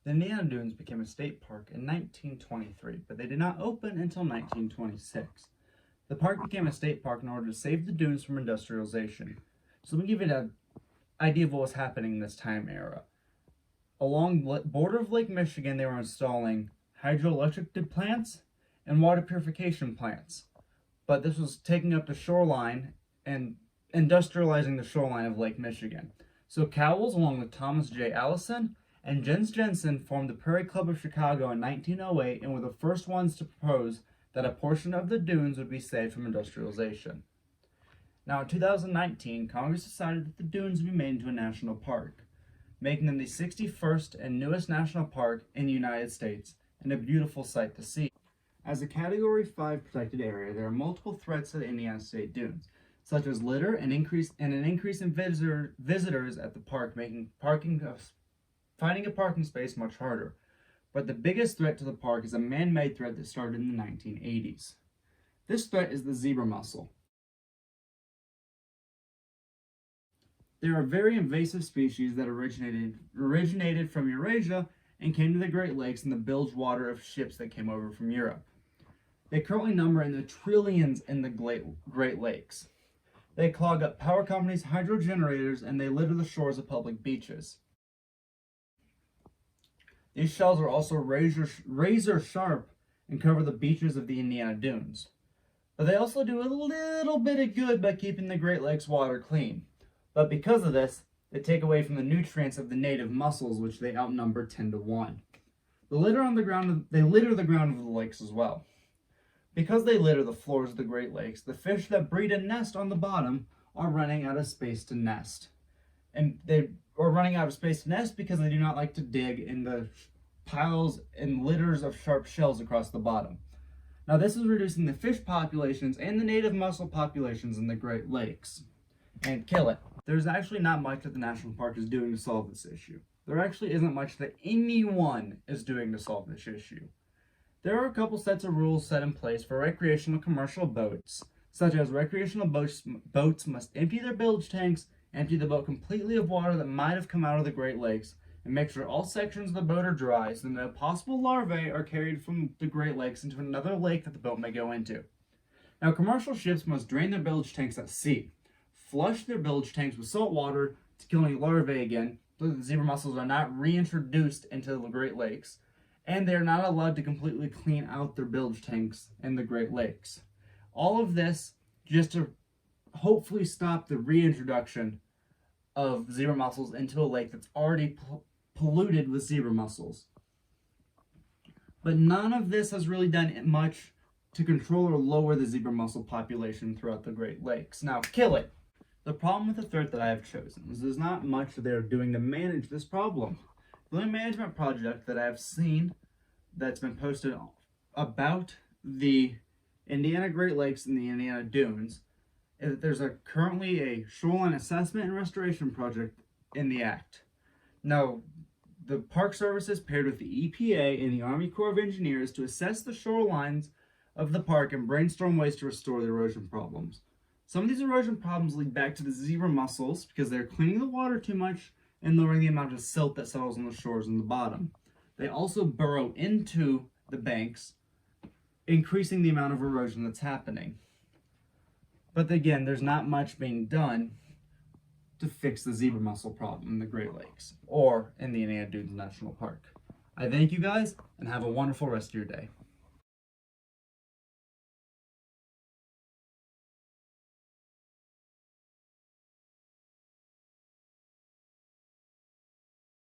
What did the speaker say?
The Indiana Dunes became a state park in 1923, but they did not open until 1926. The park became a state park in order to save the dunes from industrialization. So let me give you an idea of what was happening in this time era. Along the border of Lake Michigan, they were installing hydroelectric plants and water purification plants. But this was taking up the shoreline and industrializing the shoreline of Lake Michigan. So Cowles, along with Thomas J. Allison and Jens Jensen, formed the Prairie Club of Chicago in 1908 and were the first ones to propose that a portion of the dunes would be saved from industrialization. Now, in 2019, Congress decided that the dunes would be made into a national park, making them the 61st and newest national park in the United States and a beautiful sight to see. As a Category 5 protected area, there are multiple threats to the Indiana State Dunes, such as litter and an increase in visitors at the park, making finding a parking space much harder. But the biggest threat to the park is a man-made threat that started in the 1980s. This threat is the zebra mussel. There are very invasive species that originated from Eurasia and came to the Great Lakes in the bilge water of ships that came over from Europe. They currently number in the trillions in the Great Lakes. They clog up power companies' hydro generators, and they litter the shores of public beaches. These shells are also razor sharp and cover the beaches of the Indiana Dunes. But they also do a little bit of good by keeping the Great Lakes water clean. But because of this, they take away from the nutrients of the native mussels, which they outnumber 10 to 1. They litter the ground of the lakes as well. Because they litter the floors of the Great Lakes, the fish that breed and nest on the bottom are running out of space to nest. And they are running out of space to nest because they do not like to dig in the piles and litters of sharp shells across the bottom. Now, this is reducing the fish populations and the native mussel populations in the Great Lakes. And kill it. There's actually not much that the National Park is doing to solve this issue. There actually isn't much that anyone is doing to solve this issue. There are a couple sets of rules set in place for recreational commercial boats, such as recreational boats must empty their bilge tanks, empty the boat completely of water that might have come out of the Great Lakes, and make sure all sections of the boat are dry so that no possible larvae are carried from the Great Lakes into another lake that the boat may go into. Now, commercial ships must drain their bilge tanks at sea, flush their bilge tanks with salt water to kill any larvae again, so that the zebra mussels are not reintroduced into the Great Lakes, and they are not allowed to completely clean out their bilge tanks in the Great Lakes. All of this just to hopefully stop the reintroduction of zebra mussels into a lake that's already polluted with zebra mussels. But none of this has really done much to control or lower the zebra mussel population throughout the Great Lakes. Now, kill it! The problem with the threat that I have chosen is there's not much they're doing to manage this problem. The only management project that I have seen that's been posted about the Indiana Great Lakes and the Indiana Dunes is that there's currently a shoreline assessment and restoration project in the act. Now, the Park Services paired with the EPA and the Army Corps of Engineers to assess the shorelines of the park and brainstorm ways to restore the erosion problems. Some of these erosion problems lead back to the zebra mussels because they're cleaning the water too much and lowering the amount of silt that settles on the shores and the bottom. They also burrow into the banks, increasing the amount of erosion that's happening. But again, there's not much being done to fix the zebra mussel problem in the Great Lakes or in the Indiana Dunes National Park. I thank you guys and have a wonderful rest of your day.